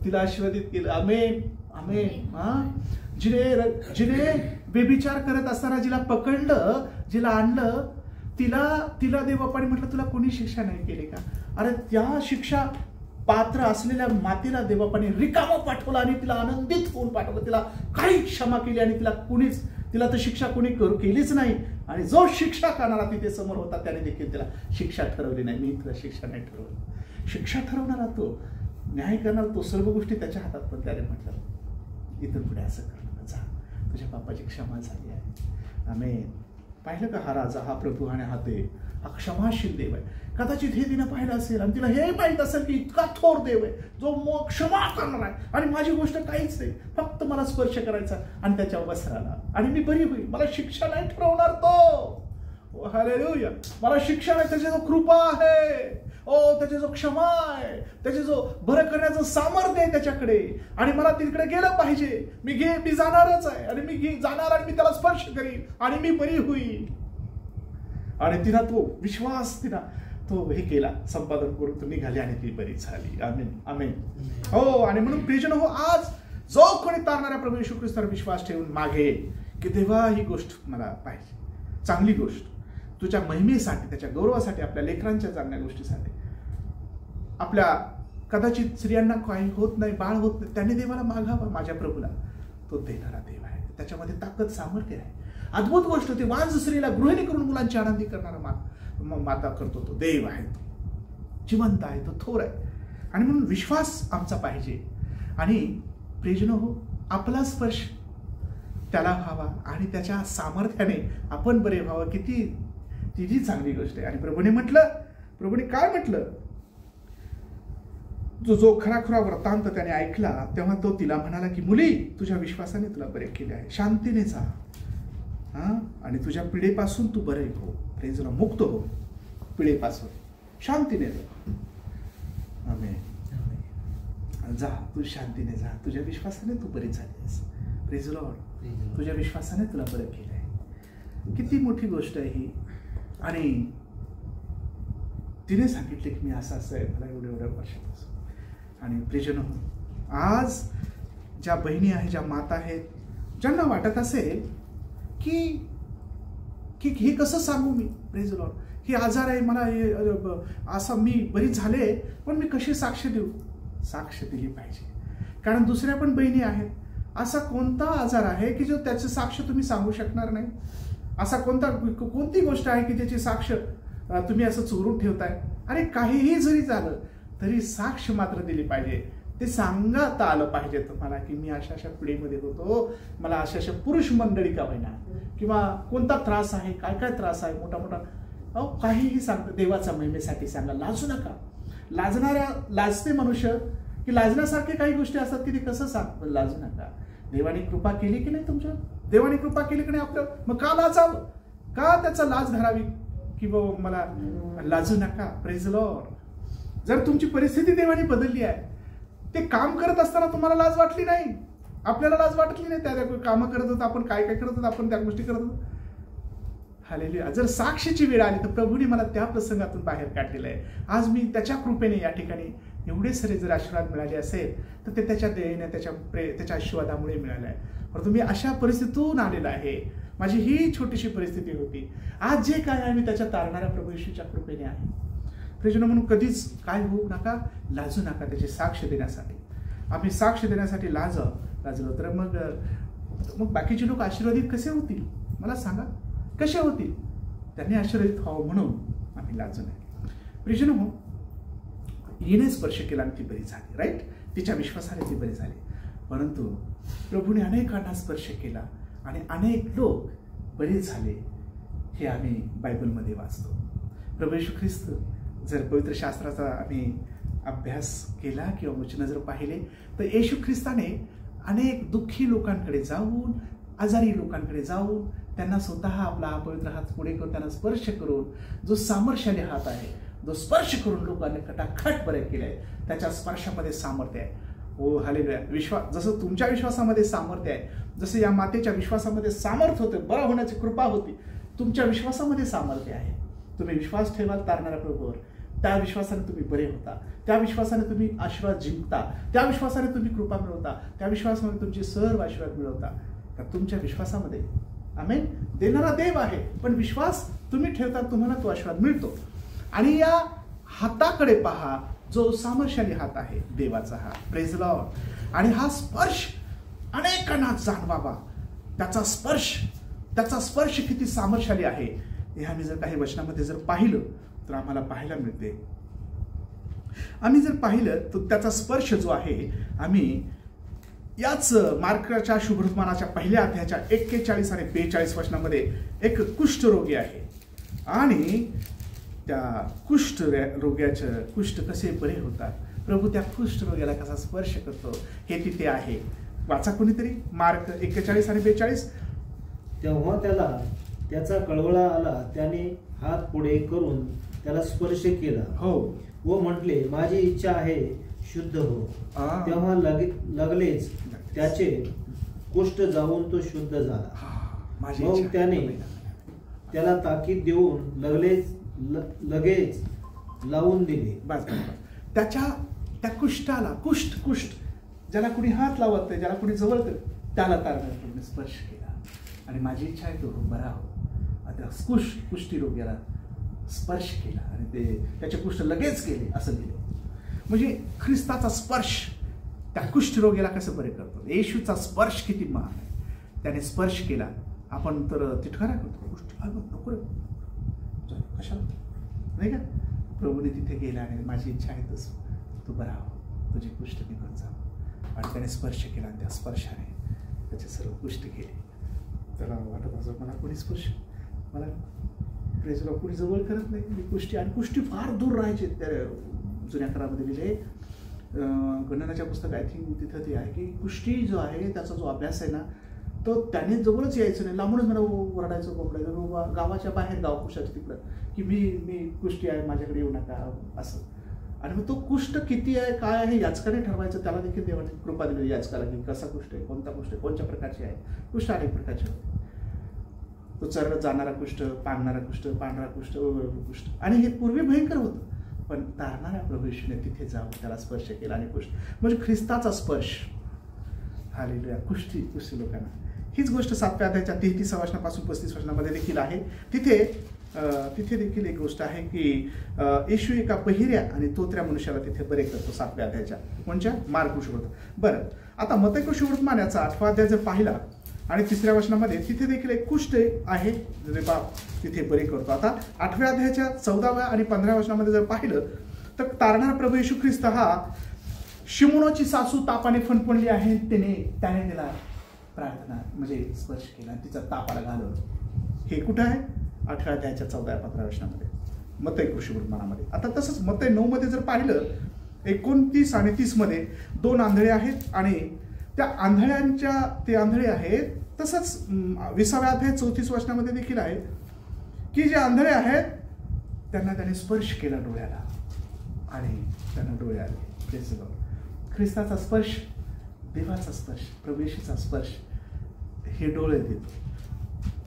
तिला आशीर्वादित केलं. आमेन, आमेन. जिने बेबिचार करत असताना जिला पकडलं, जिला आणलं, तिला देवबापाने म्हटलं तुला कोणी शिक्षा नाही केली का? अरे त्या शिक्षा पात्र असलेल्या मातेला देवबापाने रिकामा पाठवला आणि तिला आनंदित होऊन पाठवलं. तिला काही क्षमा केली आणि तिला तर शिक्षा कोणी केलीच नाही. आणि जो शिक्षा करणारा तिथे समोर होता त्याने देखील तिला शिक्षा ठरवली नाही. मी तुला शिक्षा नाही ठरवली. शिक्षा ठरवणारा तो, न्याय करणारा तो, सर्व गोष्टी त्याच्या हातात. पण त्याने म्हटलं इथून पुढे असं करणं, जा, तुझ्या पापाची क्षमा झाली आहे. आमेन. पाहिलं का, हा राजा, हा प्रभू आणि हा ते, हा क्षमाशील देव आहे. कदाचित हे तिनं पाहिलं असेल आणि तिला हे माहित असेल की इतका थोर देव आहे जो क्षमा करणार आहे आणि माझी गोष्ट काहीच नाही, फक्त मला स्पर्श करायचा आणि त्याच्या वस्त्राला आणि मी बरी होईल. मला शिक्षा नाही ठरवणार तो. हालेलुया. मला शिक्षा नाही, त्याची जो कृपा आहे, त्याची जो क्षमा आहे, त्याचे जो बरं करण्याचं सामर्थ्य आहे त्याच्याकडे, आणि मला तिकडे गेलं पाहिजे. मी जाणारच आहे आणि मी जाणार आणि मी त्याला स्पर्श करीन आणि मी बरी होईल. आणि तिला तो विश्वास, तिला तो हे केला, संपादन करून तो निघाली आणि ती बरी झाली. आमेन, आमेन. हो. आणि म्हणून प्रियजन हो, आज जो कोणी तारणाऱ्या प्रभू येशू ख्रिस्तावर विश्वास ठेवून मागे की देवा ही गोष्ट मला पाहिजे, चांगली गोष्ट, तुझ्या महिमेसाठी, त्याच्या गौरवासाठी, आपल्या लेकरांच्या चांगल्या गोष्टीसाठी, आपल्या कदाचित स्त्रियांना काही होत नाही, बाळ होत नाही, त्याने देवाला मागावा. माझ्या प्रभूला तो देणारा देव आहे, त्याच्यामध्ये ताकद, सामर्थ्य आहे. अद्भुत गोष्ट होती. वांज स्त्रीला गृहिणी करून मुलांची आनंदी करणारा माता करतो तो देव आहे. तो जिवंत आहे, तो थोर आहे. आणि म्हणून विश्वास आमचा पाहिजे. आणि प्रियजनो हो, आपला स्पर्श त्याला व्हावा आणि त्याच्या सामर्थ्याने आपण बरे व्हावं. किती चांगली गोष्ट आहे. आणि प्रभूने काय म्हटलं, जो खरा वृत्तांत त्याने ऐकला तेव्हा तो तिला म्हणाला की मुली, तुझ्या विश्वासाने तुला बरे केले आहे, शांतीने जा, आणि तुझ्या पिढेपासून तू बरे हो. प्रेजला मुक्त हो पिढेपासून, शांतीने जा. आमेन. जा, तू शांतीने जा, तुझ्या विश्वासाने तू बरी झालीस. Praise Lord. तुझ्या विश्वासाने तुला बरं केलं आहे. किती मोठी गोष्ट आहे ही. आणि तिने सांगितले की मी असं आहे, मला एवढ्या वर्षापासून. आणि प्रियजनो, आज ज्या बहिणी आहेत, ज्या माता आहेत, ज्यांना वाटत असेल की हे कसं सांगू मी, प्रेज लॉर्ड, ही आजार आहे, मला असं मी बरी झाले, पण मी कशी साक्ष देऊ? साक्ष दिली पाहिजे. कारण दुसऱ्या पण बहिणी आहेत. असा कोणता आजार आहे की जो त्याचं साक्ष तुम्ही सांगू शकणार नाही? असा कोणती गोष्ट आहे की त्याची साक्ष तुम्ही असं चोरून ठेवताय? अरे काहीही जरी झालं तरी साक्ष मात्र दिली पाहिजे. ते सांगता आलं पाहिजे तुम्हाला की मी अशा पिढीमध्ये होतो, मला अशा पुरुष मंडळी का होईना, किंवा कोणता त्रास आहे, काय त्रास आहे, मोठा काहीही सांगतं. देवाच्या महिमेसाठी सांगा, लाजू नका. लाजते मनुष्य की लाजण्यासारखे काही गोष्टी असतात की ते कसं सांग, लाजू नका. देवाने कृपा केली की नाही तुमच्या? देवाने कृपा केली की नाही आपलं? मग का लाजावं? का त्याचा लाज धरावी की बाबा मला लाजू नका? Praise Lord. जर तुमची परिस्थिती देवाने बदलली आहे, ते काम करत असताना तुम्हाला लाज वाटली नाही, आपल्याला लाज वाटली नाही, त्या कामं करत होतो आपण, काय करत होतो आपण, त्या गोष्टी करत होतो. हालेलुया. जर साक्षीची वेळ आली तर प्रभूने मला त्या प्रसंगातून बाहेर काढलेलं आहे. आज मी त्याच्या कृपेने या ठिकाणी एवढे सारे जर आशीर्वाद मिळाले असेल तर ते त्याच्या दयेने, त्याच्या आशीर्वादामुळे मिळालं आहे. परंतु मी अशा परिस्थितीतून आलेला आहे. माझी ही छोटीशी परिस्थिती होती. आज जे काय आहे मी त्याच्या तारणाऱ्या प्रभू येशूच्या कृपेने आहे. प्रियजन, म्हणून कधीच काय होऊ नका, लाजू नका. त्याची साक्ष देण्यासाठी, आम्ही साक्ष देण्यासाठी लाजलो तर मग बाकीचे लोक आशीर्वादित कसे होतील? मला सांगा, कसे होतील? त्यांनी आशीर्वादित व्हावं म्हणून आम्ही लाजू नये. प्रियजन हो, हिने स्पर्श केला आणि ती बरी झाली. राईट, तिच्या विश्वासाने ती बरी झाली. परंतु प्रभूने अनेकांना स्पर्श केला आणि अनेक लोक बरे झाले. हे आम्ही बायबलमध्ये वाचतो. प्रभू येशू ख्रिस्त, जर पवित्र शास्त्राचा आम्ही अभ्यास केला किंवा वचन जर पाहिले तर येशू ख्रिस्ताने अनेक दुःखी लोकांकडे जाऊन, आजारी लोकांकडे जाऊन त्यांना स्वतः आपला हा पवित्र हात पुढे करून त्यांना स्पर्श करून, जो सामर्थ्याने हात आहे, जो स्पर्श करून लोकांनी खटाखट बरे केले, त्याच्या स्पर्शामध्ये सामर्थ्य आहे. हो, हालेलुया. विश्वास, जसं तुमच्या विश्वासामध्ये सामर्थ्य आहे, जसं या मातेच्या विश्वासामध्ये सामर्थ्य होतं, बरं होण्याची कृपा होती, तुमच्या विश्वासामध्ये सामर्थ्य आहे. तुम्ही विश्वास ठेवाल तारणाऱ्या प्रभूवर, त्या विश्वासाने तुम्ही बरे होता, त्या विश्वासाने तुम्ही आशीर्वाद जिंकता, त्या विश्वासाने तुम्ही कृपा मिळवता, त्या विश्वासामध्ये तुमचे सर्व आशीर्वाद मिळवता. का तुमच्या विश्वासामध्ये आमेन देणारा देव आहे, पण विश्वास तुम्ही ठेवता तुम्हाला तो आशीर्वाद मिळतो. आणि या हाताकडे पहा जो सामर्थ्यशाली हात आहे देवाचा हात. Praise Lord. आणि हा स्पर्श अनेकांना जाणवावा. त्याचा स्पर्श किती सामर्थ्यशाली आहे हे आम्ही जर काही वचनामध्ये जर पाहिलं तर आम्हाला पाहायला मिळते. आम्ही जर पाहिलं तर त्याचा स्पर्श जो आहे आम्ही याच मार्काच्या शुभवर्तमानाच्या पहिल्या अध्यायाच्या 41 आणि 42 वचनामध्ये एक कुष्ठरोगी आहे आणि त्या कुष्ठरोग्याचं कुष्ठ कसे बरे होतात, प्रभू त्या कुष्ठरोग्याला कसा स्पर्श करतो हे तिथे आहे. वाचा कोणीतरी मार्क 41 आणि 42. तेव्हा त्याला त्याचा कळवळा आला, त्याने हात पुढे करून त्याला स्पर्श केला हो व म्हटले, माझी इच्छा आहे, शुद्ध हो. तेव्हा लगेच त्याचे कुष्ठ जाऊन तो शुद्ध झाला. मग त्याने त्याला ताकीद देऊन लगेच लावून दिले. त्याच्या त्या कुष्ठाला कुष्ठ ज्याला कुणी हात लावत नाही, ज्याला कुणी जवळ त्याला तारणाऱ्या स्पर्श केला आणि माझी इच्छा आहे तो बरा हो. आता कुष्ठी रोग्याला स्पर्श केला आणि ते त्याचे कुष्ठ लगेच गेले असं दिले. म्हणजे ख्रिस्ताचा स्पर्श त्या कुष्ठरोग्याला कसं बरे करतो. येशूचा स्पर्श किती महान आहे. त्याने स्पर्श केला. आपण तर तिटकारा करतो, गोष्टी नको कशाला नाही का. प्रभूने तिथे गेला आणि माझी इच्छा आहे तू बरा हो, तुझे कुष्ठ निघून जा. आणि त्याने स्पर्श केला आणि त्या स्पर्शाने त्याचे सर्व कुष्ठ गेले. त्याला वाटत असं मला कोणी स्पर्श मला प्रेजला कोणी जवळ करत नाही. मी कुष्ठी आणि कुष्ठी फार दूर राहायचे. त्या जुन्या काळामध्ये म्हणजे गणनाच्या पुस्तक आय थिंक तिथं ते आहे की कुष्ठी जो आहे त्याचा जो अभ्यास आहे ना तो त्याने जवळच यायचं नाही, लांबूनच मला ओरडायचं कोपडायचं गावाच्या बाहेर गाव कुष्ठाच्या तिकडं की मी कुष्ठी आहे माझ्याकडे येऊ नका असं. आणि मग तो कुष्ठ किती आहे काय आहे याचकाने ठरवायचं. त्याला देखील देवाने कृपा दिली याचकाला की कसा कुष्ठ आहे, कोणता कुष्ठ आहे, कोणत्या प्रकारचे आहे. कुष्ठ अनेक प्रकारचे होते. तो चरत जाणारा कुष्ठ, पांगणारा कुष्ठ, पांढरा कुष्ठ, कुष्ठ. आणि हे पूर्वी भयंकर होतं, पण तारणाऱ्या प्रभू येशूने तिथे जाऊन त्याला स्पर्श केला आणि कुष्ठ म्हणजे ख्रिस्ताचा स्पर्श. हालेलुया. कुष्ठी लोकांना हीच गोष्ट 7व्या अध्यायाच्या 33 वचनापासून 35 वचनामध्ये देखील आहे. तिथे देखील एक गोष्ट आहे की येशू एका बहिऱ्या आणि तोत्र्या मनुष्याला तिथे बरे करतो 7व्या अध्यायाच्या कोणच्या मार्क शुभवर्तमान. बरं आता मत्तई शुभवर्तमान याचा 8वा अध्याय जर पाहिला आणि 3ऱ्या वचनामध्ये तिथे देखील एक कुष्ठ आहे बाप तिथे बरे करतो. आता 8व्या अध्यायाच्या 14व्या आणि 15व्या वचनामध्ये जर पाहिलं तर तारणारा प्रभू येशू ख्रिस्त हा शिमोनाची सासू तापाने फणफणली आहे, त्याने तिला प्रार्थना म्हणजे स्पर्श केला आणि तिचा तापाला घालवलं. हे कुठं आहे 8व्या अध्यायाच्या 14-15 वचनामध्ये मत्तई शुभवर्तमानामध्ये. आता तसंच मत्तई 9 मध्ये जर पाहिलं 29 आणि 30 मध्ये 2 आंधळे आहेत आणि त्या आंधळ्यांच्या ते आंधळे आहेत. तसंच 20व्या अध्याय 34 वचनामध्ये देखील आहे की जे आंधळे आहेत त्यांना त्याने स्पर्श केला डोळ्याला आणि त्यांना डोळे आले. ख्रिस्ताचा स्पर्श, देवाचा स्पर्श, प्रभू येशूचा स्पर्श हे डोळे देतो,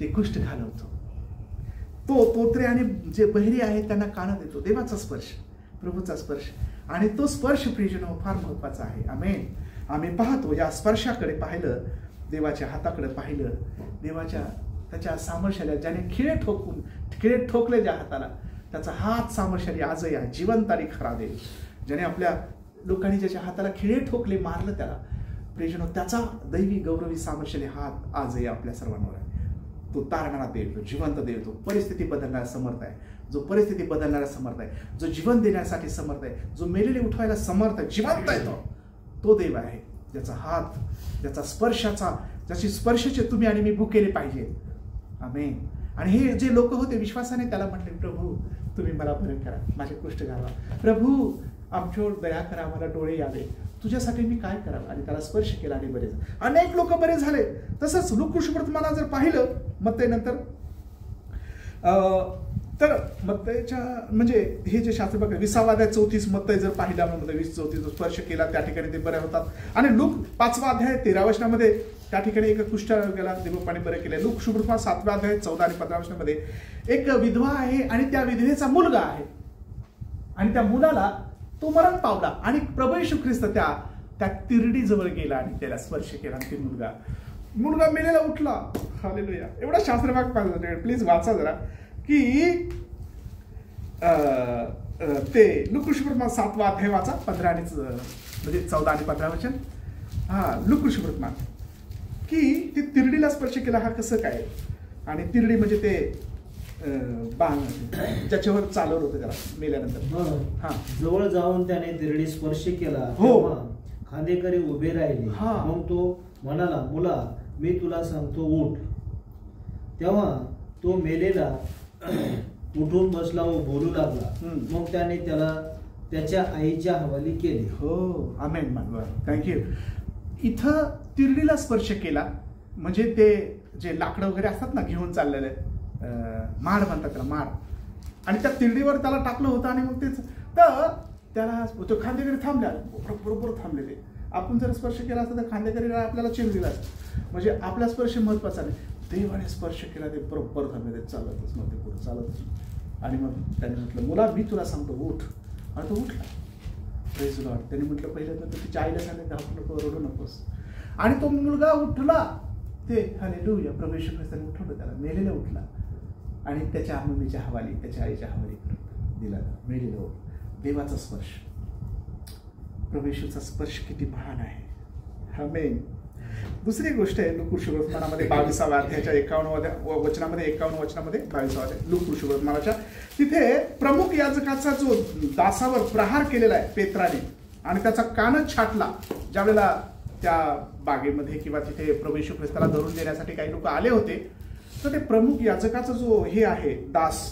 ते कुष्ठ घालवतो. तो तोत्रे आणि जे बहिरे आहेत त्यांना कान देतो. देवाचा स्पर्श, प्रभूचा स्पर्श. आणि तो स्पर्श प्रियजनो फार महत्वाचा आहे. आमेन. आम्ही पाहतो या स्पर्शाकडे पाहिलं, देवाच्या हाताकडे पाहिलं, त्याच्या सामर्थ्याला ज्याने खिळे ठोकले ज्या हाताला त्याचा हात सामर्थ्याने आजही आहे, जिवंत आणि खरा देव. ज्याने आपल्या लोकांनी ज्याच्या हाताला खिळे ठोकले, मारलं त्याला, प्रियजनो त्याचा दैवी गौरवी सामर्थ्याने हात आजही आपल्या सर्वांवर आहे. तो तारणारा देव, तो जिवंत देव, तो परिस्थिती बदलणारा समर्थ आहे, जो परिस्थिती बदलणारा समर्थ आहे, जो जीवन देण्यासाठी समर्थ आहे, जो मेलेले उठवायला समर्थ आहे, जिवंत आहे. तो देव आहे ज्याचा हात, ज्याची स्पर्शाचे तुम्ही आणि मी भुकेले पाहिजे. आमेन. आणि हे जे लोक होते विश्वासाने त्याला म्हटले, प्रभू तुम्ही मला बरे करा, माझे कुष्ठ घालवा, प्रभू आमच्यावर दया करा, आम्हाला डोळे यावे, तुझ्यासाठी मी काय करावं. आणि त्याला स्पर्श केला आणि बरे झाले. अनेक लोक बरे झाले. तसंच लूका शुभवर्तमानात जर पाहिलं मत्तई नंतर तर मत्तईच्या म्हणजे हे जे शास्त्र बघा 20वा अध्याय 34 मत्तई जर पाहिला 20-34 स्पर्श केला त्या ठिकाणी ते बरे होतात. आणि लूक 5वा अध्याय 13 वचनामध्ये त्या ठिकाणी एक कुष्ठरोग्याला देवपाने बरे केले. लूक शुभ्रपा 7 अध्याय 14 आणि 15 वचनामध्ये एक विधवा आहे आणि त्या विधवेचा मुलगा आहे आणि त्या मुलाला तो मरण पावला आणि प्रभू येशू ख्रिस्त त्या तिरडी जवळ गेला आणि त्याला स्पर्श केला आणि मुलगा मेलेला उठला. हालेलुया. एवढा शास्त्रभाग प्लीज वाचा जरा की ते लूक शुभ्रपा 7 अध्याय वाचा 15 आणि म्हणजे 14 आणि 15 वचन. लूक शुभ्रपा की ते तिरडीला स्पर्श केला. हा कसं काय? आणि तिरडी म्हणजे ते बाण ज्याच्यावर चालवलं होतं त्याला मेल्यानंतर. जवळ जाऊन त्याने तिरडी स्पर्श केला. खांदेकरी उभे राहिले. मग तो म्हणाला, मुला मी तुला सांगतो उठ. तेव्हा तो मेलेला उठून बसला व बोलू लागला. मग त्याने त्याला त्याच्या आईच्या हवाली केले. हो, आमेन. थँक्यू. इथं तिरडीला स्पर्श केला म्हणजे ते जे लाकडं वगैरे असतात ना घेऊन चाललेले, माड म्हणतात त्याला, माड, आणि त्या तिरडीवर त्याला टाकलं होतं आणि मग तेच तर त्याला तो खांदेकरी थांबल्या, बरोबर थांबले. ते आपण जर स्पर्श केला असता तर खांदेकरीला आपल्याला चेन दिला असता. म्हणजे आपला स्पर्श महत्वाचा नाही, देवाने स्पर्श केला ते बरोबर थांबले. ते चालतच मग ते पुढे चालतच. आणि मग त्याने म्हटलं, मुला मी तुला सांगतो उठ. आणि तो उठला. Praise Lord. त्याने म्हटलं पहिलं तर तिच्या आईला सांगितलं घाबरू नको, रडू नकोस. आणि तो मुलगा उठला. ते हालेलुया. प्रभू येशू ख्रिस्ताने उठवलं त्याला, मेलेला उठला आणि त्याच्या मम्मीच्या हवाली, त्याच्या आईच्या हवाली दिला, मेलेला. देवाचा स्पर्श, प्रभू येशूचा स्पर्श किती महान आहे. आमेन. दुसरी गोष्ट आहे लूक शुभवर्तमानामध्ये 22व्या अध्यायाच्या 51 वचनामध्ये 22 अध्याय लूक शुभवर्तमानाच्या तिथे प्रमुख याजकाचा जो दासावर प्रहार केलेला आहे पेत्राने आणि त्याचा कानच छाटला. ज्यावेळेला त्या बागेमध्ये किंवा तिथे प्रभू येशू ख्रिस्ताला धरून देण्यासाठी काही लोक आले होते, तर ते प्रमुख याजकाचा जो हे आहे दास,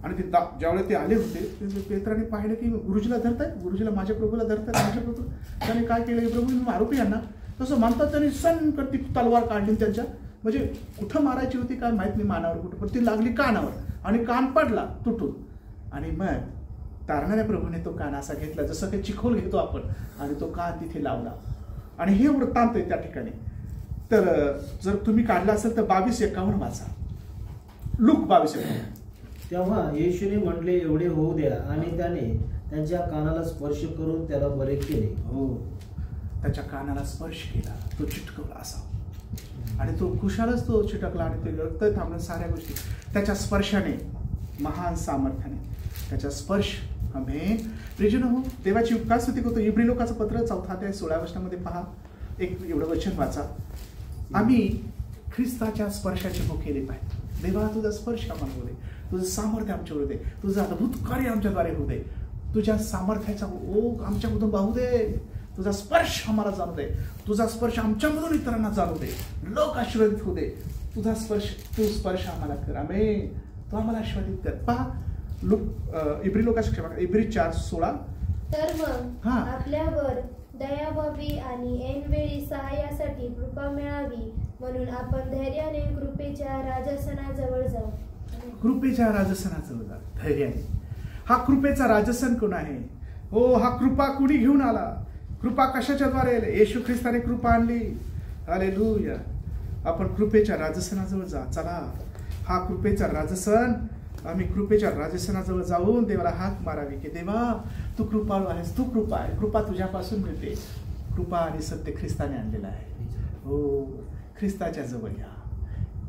आणि ते ज्यावेळेला ते आले होते पेत्राने पाहिलं की गुरुजीला धरताय, गुरुजीला माझ्या प्रभूला धरताय, माझ्या प्रभू. त्याने काय केलं, प्रभू मी मारू का यांना? तसं म्हणतात त्यांनी सन करती तलवार काढली त्यांच्या, म्हणजे कुठं मारायची होती काय माहित नाही, मानावर कुठं, पण ती लागली कानावर आणि कान पडला तुटून. आणि मग तारणाऱ्या प्रभूने तो कान असा घेतला जसं काही चिखोल घेतो आपण, आणि तो कान तिथे लावला. आणि हे वृत्तांत आहे त्या ठिकाणी. तर जर तुम्ही काढला असेल तर 22:51 वाचा, लूक 22:51. तेव्हा येशूने म्हटले एवढे होऊ द्या, आणि त्याने त्यांच्या कानाला स्पर्श करून त्याला बरे केले. हो, त्याच्या कानाला स्पर्श केला, तो चिटकवला असा, आणि तो खुशालच तो चिटकला आणि ते रक्त थांबलं. साऱ्या गोष्टी त्याच्या स्पर्शाने, महान सामर्थ्याने त्याचा स्पर्श. आम्ही प्रिजन हो, देवाची उपकार स्तुती करतो. इब्री लोकाचं पत्र 4 अध्याय 16 वचनामध्ये पहा, एक एवढं वचन वाचा. आम्ही ख्रिस्ताच्या स्पर्शाचे भुकेले पाहिजे. देवा तुझा स्पर्श आम्हाला होऊ दे, तुझं सामर्थ्य आमच्यावर होऊ दे, तुझं अद्भुत कार्य आमच्याद्वारे होऊ दे, तुझ्या सामर्थ्याचा ओघ आमच्यामधून वाहू दे, तुझा स्पर्श आम्हाला जाणू दे, तुझा स्पर्श आमच्यामधून इतरांना जाणू दे, लोक आशीर्वादित होऊ दे. तुझा स्पर्श, तू स्पर्श आम्हाला कर. आमेन. तू आम्हाला आशीर्वादित कर. पहा इब्री लोकांची क्षमा, इब्री 4:16. तर मग आपल्यावर दया व्हावी आणि ऐनवेळी सहाय्यासाठी कृपा मिळावी म्हणून आपण धैर्याने कृपेच्या राजसनाजवळ जाऊ. कृपेच्या राजसनाजवळ जा धैर्याने. हा कृपेचा राजसन कोण आहे? हो, हा कृपा कुणी घेऊन आला? कृपा कशाच्या द्वारे? येशू ख्रिस्ताने कृपा आणली. हालेलुया. आपण कृपेच्या राजसनाजवळ जा. चला, हा कृपेचा राजसन. आम्ही कृपेच्या राजसनाजवळ जाऊन देवाला हाक मारावी की देवा तू कृपाळू आहेस, तू कृपा आहे, कृपा तुझ्यापासून मिळते. कृपा आणि सत्य ख्रिस्ताने आणलेलं आहे. हो, ख्रिस्ताच्या जवळ या.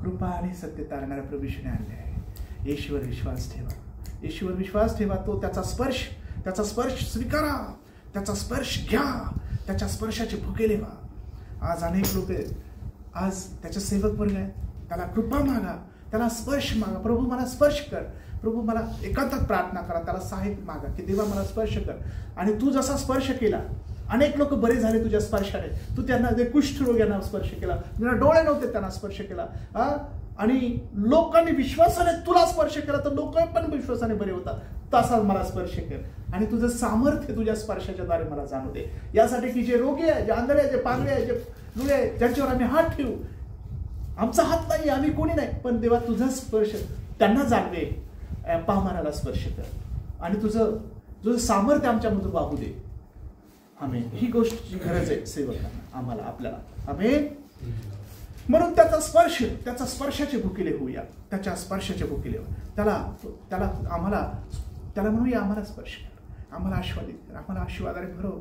कृपा आणि सत्य तारणाऱ्या प्रभूने आणले आहे. येशूवर विश्वास ठेवा, येशूवर विश्वास ठेवा. तो त्याचा स्पर्श स्वीकारा, त्याचा स्पर्श घ्या, त्याच्या स्पर्शाचे भुकेले व्हा. आज अनेक लोक, आज त्याच्या सेवक वर्ग आहे, त्याला कृपा मागा, त्याला स्पर्श मागा. प्रभू मला स्पर्श कर, प्रभू मला एकांतात प्रार्थना करा, त्याला साहित्य मागा की देवा मला स्पर्श कर. आणि तू जसा स्पर्श केला, अनेक लोक बरे झाले तुझ्या स्पर्शाने. तू त्यांना जे कुष्ठरोग्यांना स्पर्श केला, ज्यांना डोळे नव्हते त्यांना स्पर्श केला, आणि लोकांनी विश्वासाने तुला स्पर्श केला तर लोक पण विश्वासाने बरे होतात. तसा मला स्पर्श कर आणि तुझं सामर्थ्य तुझ्या स्पर्शाच्या द्वारे मला जाणू दे. यासाठी की जे रोगी आहे, जे आंधळे आहे, जे पांगळे आहे, जे लुळे आहे, ज्यांच्यावर आम्ही हात ठेवू, आमचा हात नाही, आम्ही कोणी नाही, पण देवा तुझा स्पर्श त्यांना जाणवे. पावमानाला स्पर्श कर आणि तुझं सामर्थ्य आमच्यामधून वाहू दे. आमेन. ही गोष्टची गरज आहे सेवकांना, आम्हाला, आपल्याला. आमेन. म्हणून त्याचा स्पर्शाचे भुकेले होऊया, त्याच्या स्पर्शाचे भुकेले त्याला म्हणूया आम्हाला स्पर्श कर, आम्हाला आस्वादित कर, आम्हाला आशीर्वादाने भरव.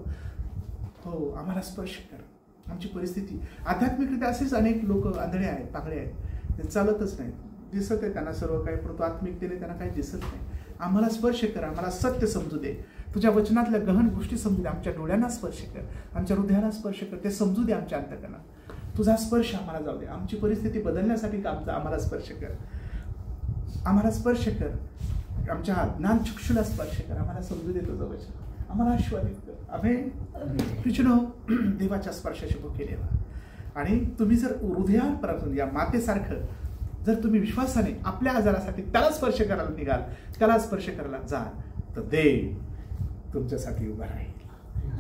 हो, आम्हाला स्पर्श कर. आमची परिस्थिती आध्यात्मिकरित्या असेच अनेक लोक आंधळे आहेत, पागळे आहेत, ते चालतच नाहीत, दिसत आहे त्यांना सर्व काही, परंतु आत्मिकतेने त्यांना काही दिसत नाही. आम्हाला स्पर्श कर, आम्हाला सत्य समजू दे, तुझ्या वचनातल्या गहन गोष्टी समजू दे, आमच्या डोळ्यांना स्पर्श कर, आमच्या हृदयाला स्पर्श कर, ते समजू दे आमच्या अंतःकरणात. तुझा स्पर्श आम्हाला जाऊ दे. आमची परिस्थिती बदलण्यासाठी आम्हाला स्पर्श कर, आम्हाला स्पर्श कर, आमच्या ज्ञानचक्षुला स्पर्श कर, आम्हाला समजू दे तुझं वचन, आम्हाला आशीर्वादित कर. आमेन. कृष्ण देवाच्या स्पर्शाचे भुकेले व्हा. आणि तुम्ही जर हृदयापासून या मातेसारखं जर तुम्ही विश्वासाने आपल्या आजारासाठी त्याला स्पर्श करायला निघाल, त्याला स्पर्श करायला जाल, तर देव तुमच्यासाठी उभा राहील.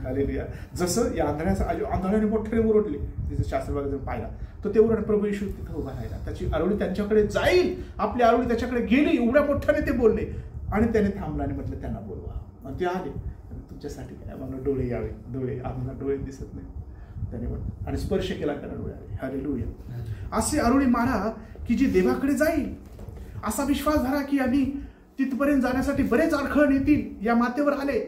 हालेलुया. जसं या आंधळ्याने मोठ्याने ओरडले, तिचं शास्त्रभाग जर पाहिला तर ते ओरड प्रभू येशू तिथं उभा राहिला, त्याची आरोळी त्यांच्याकडे जाईल, आपली आरोळी त्याच्याकडे गेली, एवढ्या मोठ्याने ते बोलले आणि त्याने थांबला आणि म्हटलं त्यांना बोलवा. आणि ते आले, तुमच्यासाठी काय, आम्हाला डोळे यावे, डोळे आम्हाला डोळे दिसत नाही, त्याने म्हटलं आणि स्पर्श केला त्याला डोळ्याने. हालेलुया. असे आरोळी मारा की जी देवाकडे जाईल, असा विश्वास धरा की आम्ही तिथपर्यंत जाण्यासाठी बरेच अडखळ येतील. या मातेवर आले,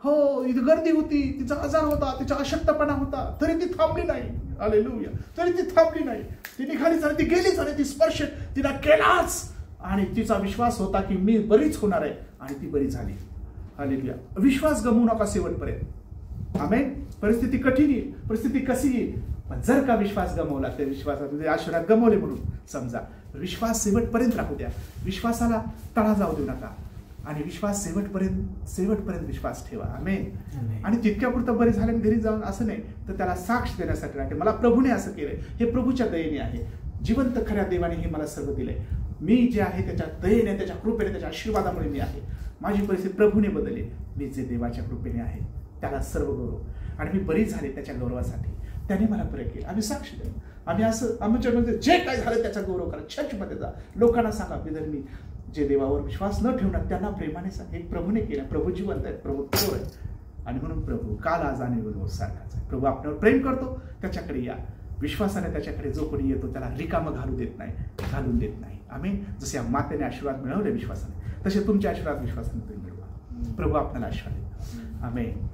हो, इथं गर्दी होती, तिचा आजार होता, तिचा अशक्तपणा होता, तरी ती थांबली नाही. हालेलुया. तरी ती थांबली नाही, ती निघालीच आणि ती गेलीच आणि ती स्पर्श तिला केलाच आणि तिचा विश्वास होता की मी बरीच होणार आहे आणि ती बरी झाली. हालेलुया. विश्वास गमवू नका शेवटपर्यंत. आमेन. परिस्थिती कठीण येईल, परिस्थिती कशी येईल, पण जर का विश्वास गमवला त्या विश्वासात आशीर्वाद गमवले म्हणून समजा. विश्वास शेवटपर्यंत राहू द्या, विश्वासाला तडा जाऊ देऊ नका आणि विश्वास शेवटपर्यंत विश्वास ठेवा. आमेन. आणि तितक्यापुरतं बरे झाले घरी जाऊन असं नाही, तर त्याला साक्ष देण्यासाठी राहते, मला प्रभूने असं केलंय, हे प्रभूच्या दयेने आहे, जिवंत खऱ्या देवाने हे मला सर्व दिलंय, मी जे आहे त्याच्या दयेने, त्याच्या कृपेने, त्याच्या आशीर्वादामुळे मी आहे, माझी परिस्थिती प्रभूने बदलली, मी जे देवाच्या कृपेने आहे त्याला सर्व गौरव, आणि मी बरी झाले त्याच्या गौरवासाठी, त्याने मला बरे केले. आम्ही साक्ष देऊ, आम्ही असं आमच्यामध्ये जे काय झालं त्याचा गौरव करा, चर्चमध्ये जा, लोकांना सांगा विधर्मी जे देवावर विश्वास न ठेवणार त्यांना प्रेमाने सांग, हे प्रभूने केलं, प्रभू जिवंत आहेत, प्रभू थोर आहे. आणि म्हणून प्रभू काल आज आणि सारखाच आहे. प्रभू आपल्यावर प्रेम करतो, त्याच्याकडे या, विश्वासाने त्याच्याकडे जो कोणी येतो त्याला रिकामं घालून देत नाही. आम्ही जसे या मातेने आशीर्वाद मिळवले विश्वासाने, तसे तुमचे आशीर्वाद विश्वासाने तुम्ही मिळवा. प्रभू आपल्याला आशीर्वाद. आमेन.